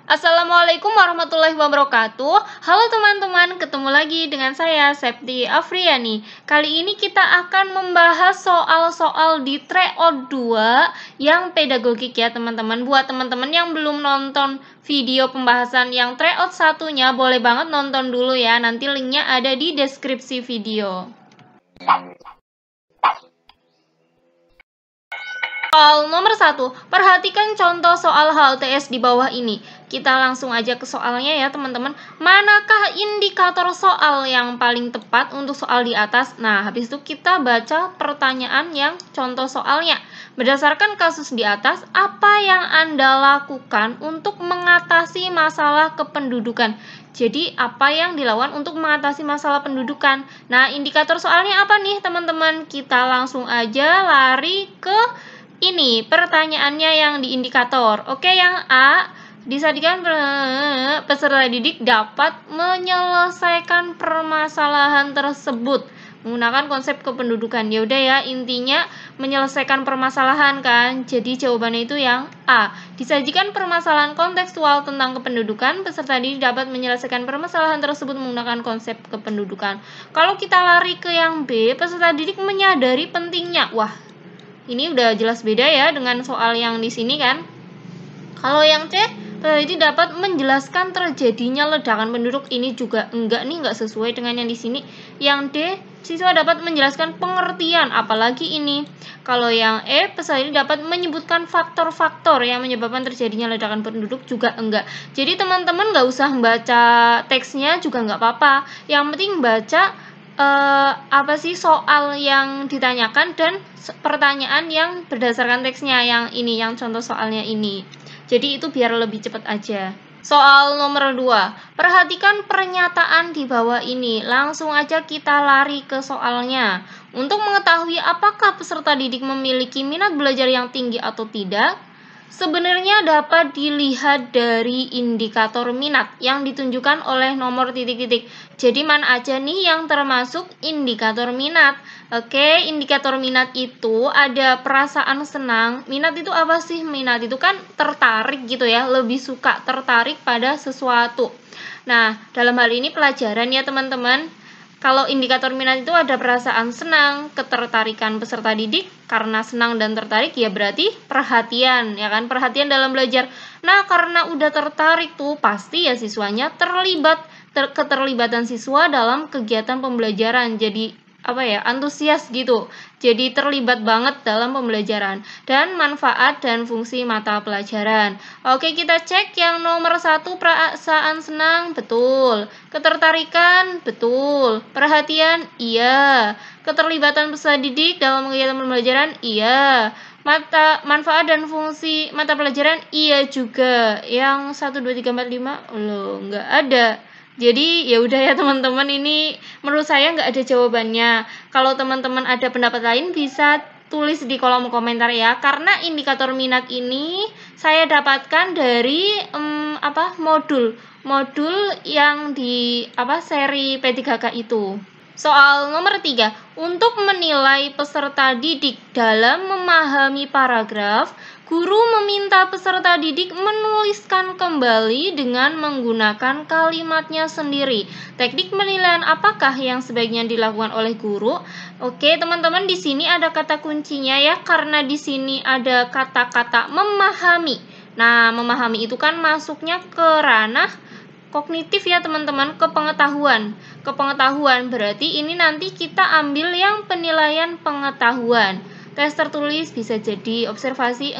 Assalamualaikum warahmatullahi wabarakatuh. Halo teman-teman, ketemu lagi dengan saya Septi Afriani. Kali ini kita akan membahas soal-soal di tryout 2 yang pedagogik ya teman-teman. Buat teman-teman yang belum nonton video pembahasan yang tryout satunya, boleh banget nonton dulu ya. Nanti linknya ada di deskripsi video. Soal nomor 1, perhatikan contoh soal HLTS di bawah ini. Kita langsung aja ke soalnya ya teman-teman. Manakah indikator soal yang paling tepat untuk soal di atas? Nah, habis itu kita baca pertanyaan yang contoh soalnya. Berdasarkan kasus di atas, apa yang Anda lakukan untuk mengatasi masalah kependudukan? Jadi, apa yang dilakukan untuk mengatasi masalah pendudukan? Nah, indikator soalnya apa nih teman-teman? Kita langsung aja lari ke ini pertanyaannya yang di indikator. Oke, yang A, disajikan peserta didik dapat menyelesaikan permasalahan tersebut menggunakan konsep kependudukan. Ya udah ya, intinya menyelesaikan permasalahan kan. Jadi jawabannya itu yang A. Disajikan permasalahan kontekstual tentang kependudukan, peserta didik dapat menyelesaikan permasalahan tersebut menggunakan konsep kependudukan. Kalau kita lari ke yang B, peserta didik menyadari pentingnya. Wah, ini udah jelas beda ya dengan soal yang di sini kan. Kalau yang C, peserta didik dapat menjelaskan terjadinya ledakan penduduk. Ini juga enggak sesuai dengan yang di sini. Yang D, siswa dapat menjelaskan pengertian, apalagi ini. Kalau yang E, peserta didik dapat menyebutkan faktor-faktor yang menyebabkan terjadinya ledakan penduduk, juga enggak. Jadi teman-teman nggak usah membaca teksnya juga nggak apa-apa. Yang penting baca apa sih soal yang ditanyakan dan pertanyaan yang berdasarkan teksnya yang ini, yang contoh soalnya ini. Jadi itu biar lebih cepat aja. Soal nomor 2, perhatikan pernyataan di bawah ini. Langsung aja kita lari ke soalnya. Untuk mengetahui apakah peserta didik memiliki minat belajar yang tinggi atau tidak, sebenarnya dapat dilihat dari indikator minat yang ditunjukkan oleh nomor titik-titik. Jadi mana aja nih yang termasuk indikator minat? Oke, indikator minat itu ada perasaan senang. Minat itu apa sih? Minat itu kan tertarik gitu ya, lebih suka, tertarik pada sesuatu. Nah, dalam hal ini pelajaran ya teman-teman. Kalau indikator minat itu ada perasaan senang, ketertarikan peserta didik, karena senang dan tertarik ya berarti perhatian, ya kan? Perhatian dalam belajar. Nah, karena udah tertarik tuh, pasti ya siswanya terlibat, keterlibatan siswa dalam kegiatan pembelajaran. Jadi antusias gitu. Jadi terlibat banget dalam pembelajaran. Dan manfaat dan fungsi mata pelajaran. Oke, kita cek yang nomor 1, perasaan senang, betul. Ketertarikan, betul. Perhatian, iya. Keterlibatan peserta didik dalam kegiatan pembelajaran, iya. Manfaat dan fungsi mata pelajaran, iya juga. Yang 1, 2, 3, 4, 5, loh, nggak ada. Jadi ya udah ya teman-teman, ini menurut saya nggak ada jawabannya. Kalau teman-teman ada pendapat lain bisa tulis di kolom komentar ya. Karena indikator minat ini saya dapatkan dari modul yang di seri P3K itu. Soal nomor 3, untuk menilai peserta didik dalam memahami paragraf, guru meminta peserta didik menuliskan kembali dengan menggunakan kalimatnya sendiri. Teknik penilaian apakah yang sebaiknya dilakukan oleh guru? Oke, teman-teman, di sini ada kata kuncinya ya, karena di sini ada kata-kata memahami. Nah, memahami itu kan masuknya ke ranah kognitif ya teman-teman, kepengetahuan berarti ini nanti kita ambil yang penilaian pengetahuan. Tes tertulis bisa jadi observasi,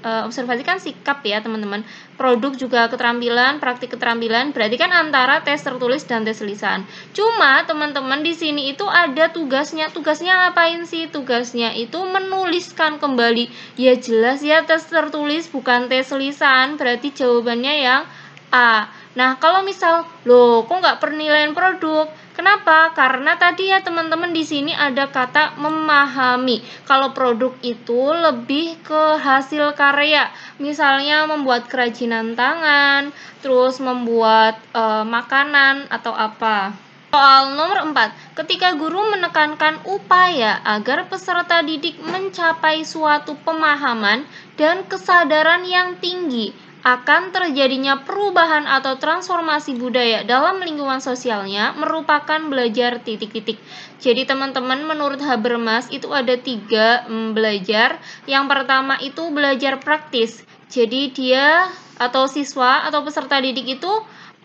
observasi kan sikap ya teman-teman. Produk juga keterampilan, praktik keterampilan, berarti kan antara tes tertulis dan tes lisan. Cuma teman-teman di sini itu ada tugasnya. Tugasnya ngapain sih? Tugasnya itu menuliskan kembali. Ya jelas ya, tes tertulis bukan tes lisan, berarti jawabannya yang A. Nah, kalau misal, kok nggak penilaian produk? Kenapa? Karena tadi ya teman-teman di sini ada kata memahami. Kalau produk itu lebih ke hasil karya. Misalnya membuat kerajinan tangan, terus membuat makanan atau apa. Soal nomor 4, ketika guru menekankan upaya agar peserta didik mencapai suatu pemahaman dan kesadaran yang tinggi akan terjadinya perubahan atau transformasi budaya dalam lingkungan sosialnya merupakan belajar titik-titik. Jadi teman-teman, menurut Habermas itu ada 3 belajar. Yang pertama itu belajar praktis. Jadi dia atau siswa atau peserta didik itu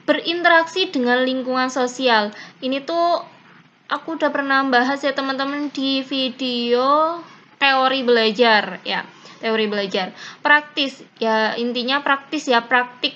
berinteraksi dengan lingkungan sosial. Ini tuh aku udah pernah bahas ya teman-teman di video teori belajar ya. Teori belajar. Praktis, ya intinya praktis ya, praktik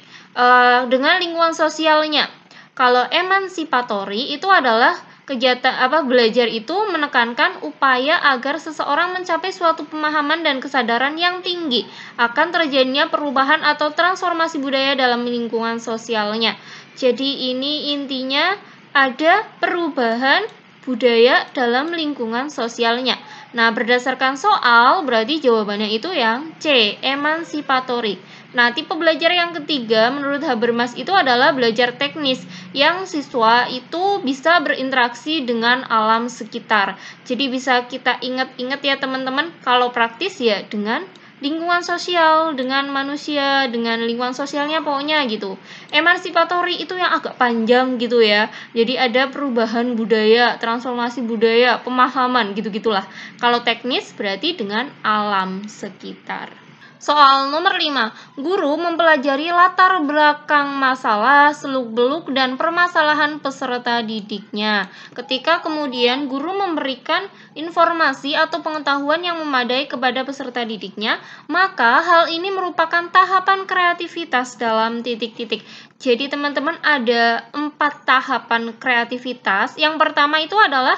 dengan lingkungan sosialnya. Kalau emansipatory itu adalah kegiatan belajar itu menekankan upaya agar seseorang mencapai suatu pemahaman dan kesadaran yang tinggi akan terjadinya perubahan atau transformasi budaya dalam lingkungan sosialnya. Jadi ini intinya ada perubahan budaya dalam lingkungan sosialnya. Nah, berdasarkan soal, berarti jawabannya itu yang C, emansipatory. Nah, tipe belajar yang ketiga menurut Habermas itu adalah belajar teknis, yang siswa itu bisa berinteraksi dengan alam sekitar. Jadi bisa kita ingat-ingat ya teman-teman, kalau praktis ya dengan lingkungan sosial, dengan manusia, dengan lingkungan sosialnya pokoknya gitu. Emansipatory itu yang agak panjang gitu ya. Jadi ada perubahan budaya, transformasi budaya, pemahaman gitu-gitulah. Kalau teknis berarti dengan alam sekitar. Soal nomor 5, guru mempelajari latar belakang masalah, seluk-beluk, dan permasalahan peserta didiknya. Ketika kemudian guru memberikan informasi atau pengetahuan yang memadai kepada peserta didiknya, maka hal ini merupakan tahapan kreativitas dalam titik-titik. Jadi teman-teman ada 4 tahapan kreativitas. Yang pertama itu adalah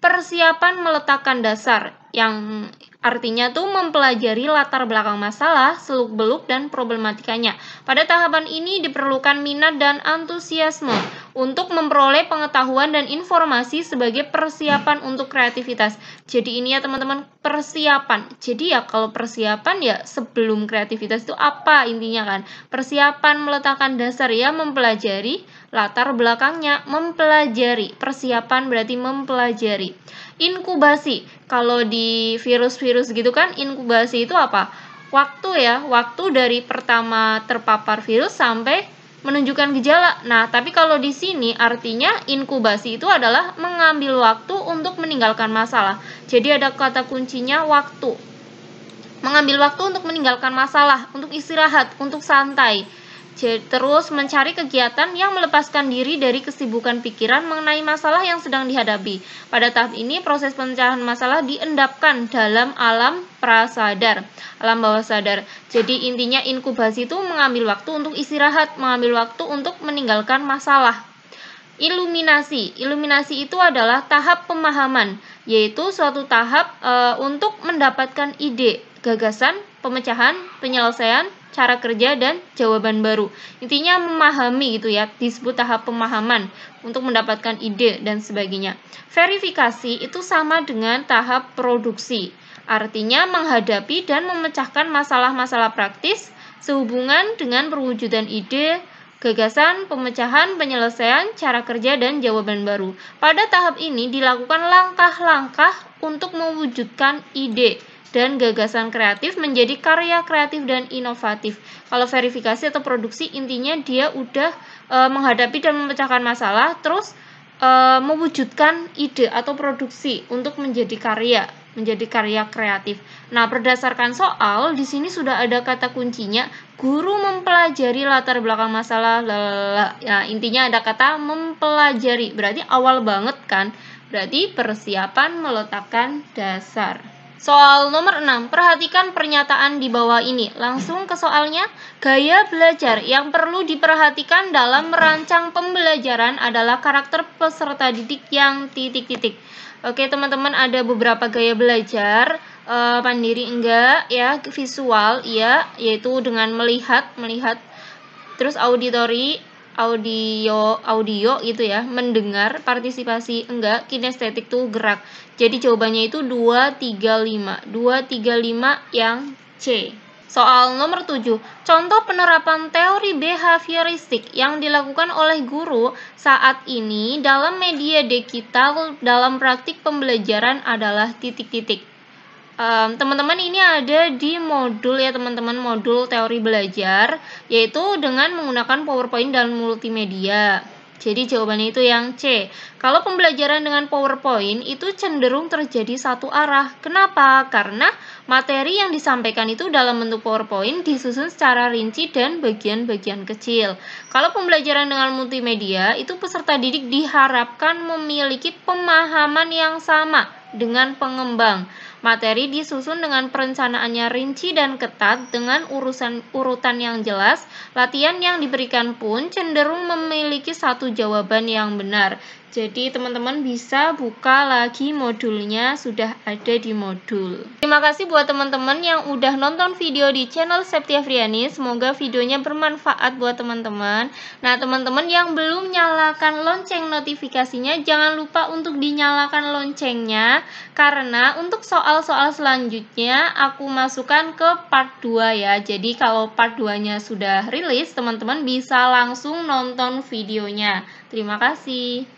persiapan meletakkan dasar, yang artinya tuh mempelajari latar belakang masalah, seluk-beluk, dan problematikanya. Pada tahapan ini diperlukan minat dan antusiasme untuk memperoleh pengetahuan dan informasi sebagai persiapan untuk kreativitas. Jadi ini ya teman-teman, persiapan. Jadi ya kalau persiapan ya sebelum kreativitas itu apa intinya kan? Persiapan meletakkan dasar ya, mempelajari latar belakangnya, mempelajari. Persiapan berarti mempelajari. Inkubasi. Kalau di virus-virus gitu kan, inkubasi itu apa? Waktu ya, waktu dari pertama terpapar virus sampai menunjukkan gejala. Nah, tapi kalau di sini artinya inkubasi itu adalah mengambil waktu untuk meninggalkan masalah. Jadi ada kata kuncinya waktu. Mengambil waktu untuk meninggalkan masalah, untuk istirahat, untuk santai. Terus mencari kegiatan yang melepaskan diri dari kesibukan pikiran mengenai masalah yang sedang dihadapi. Pada tahap ini, proses pemecahan masalah diendapkan dalam alam prasadar, alam bawah sadar. Jadi intinya inkubasi itu mengambil waktu untuk istirahat, mengambil waktu untuk meninggalkan masalah. Iluminasi. Iluminasi itu adalah tahap pemahaman, yaitu suatu tahap untuk mendapatkan ide, gagasan, pemecahan, penyelesaian, cara kerja, dan jawaban baru. Intinya memahami gitu ya, disebut tahap pemahaman untuk mendapatkan ide dan sebagainya. Verifikasi itu sama dengan tahap produksi. Artinya menghadapi dan memecahkan masalah-masalah praktis sehubungan dengan perwujudan ide, gagasan, pemecahan, penyelesaian, cara kerja, dan jawaban baru. Pada tahap ini dilakukan langkah-langkah untuk mewujudkan ide dan gagasan kreatif menjadi karya kreatif dan inovatif. Kalau verifikasi atau produksi intinya dia udah menghadapi dan memecahkan masalah, terus mewujudkan ide atau produksi untuk menjadi karya kreatif. Nah, berdasarkan soal di sini sudah ada kata kuncinya, guru mempelajari latar belakang masalah. Ya, intinya ada kata mempelajari, berarti awal banget kan? Berarti persiapan meletakkan dasar. Soal nomor 6, perhatikan pernyataan di bawah ini. Langsung ke soalnya. Gaya belajar yang perlu diperhatikan dalam merancang pembelajaran adalah karakter peserta didik yang titik-titik. Oke teman-teman, ada beberapa gaya belajar. Mandiri enggak ya, visual iya, yaitu dengan melihat. Terus auditori, audio gitu ya, mendengar, partisipasi enggak, kinestetik tuh gerak. Jadi jawabannya itu 2, 3, 5. 2, 3, 5 yang C. Soal nomor 7, contoh penerapan teori behavioristik yang dilakukan oleh guru saat ini dalam media digital dalam praktik pembelajaran adalah titik-titik. Teman-teman ini ada di modul ya teman-teman, modul teori belajar, yaitu dengan menggunakan PowerPoint dan multimedia. Jadi jawabannya itu yang C. Kalau pembelajaran dengan PowerPoint itu cenderung terjadi satu arah. Kenapa? Karena materi yang disampaikan itu dalam bentuk PowerPoint disusun secara rinci dan bagian-bagian kecil. Kalau pembelajaran dengan multimedia, itu peserta didik diharapkan memiliki pemahaman yang sama dengan pengembang. Materi disusun dengan perencanaannya rinci dan ketat dengan urutan yang jelas. Latihan yang diberikan pun cenderung memiliki satu jawaban yang benar. Jadi teman-teman bisa buka lagi modulnya, sudah ada di modul. Terima kasih buat teman-teman yang udah nonton video di channel Septia Friani. Semoga videonya bermanfaat buat teman-teman. Nah teman-teman yang belum nyalakan lonceng notifikasinya, jangan lupa untuk dinyalakan loncengnya. Karena untuk soal-soal selanjutnya aku masukkan ke part 2 ya. Jadi kalau part 2-nya sudah rilis, teman-teman bisa langsung nonton videonya. Terima kasih.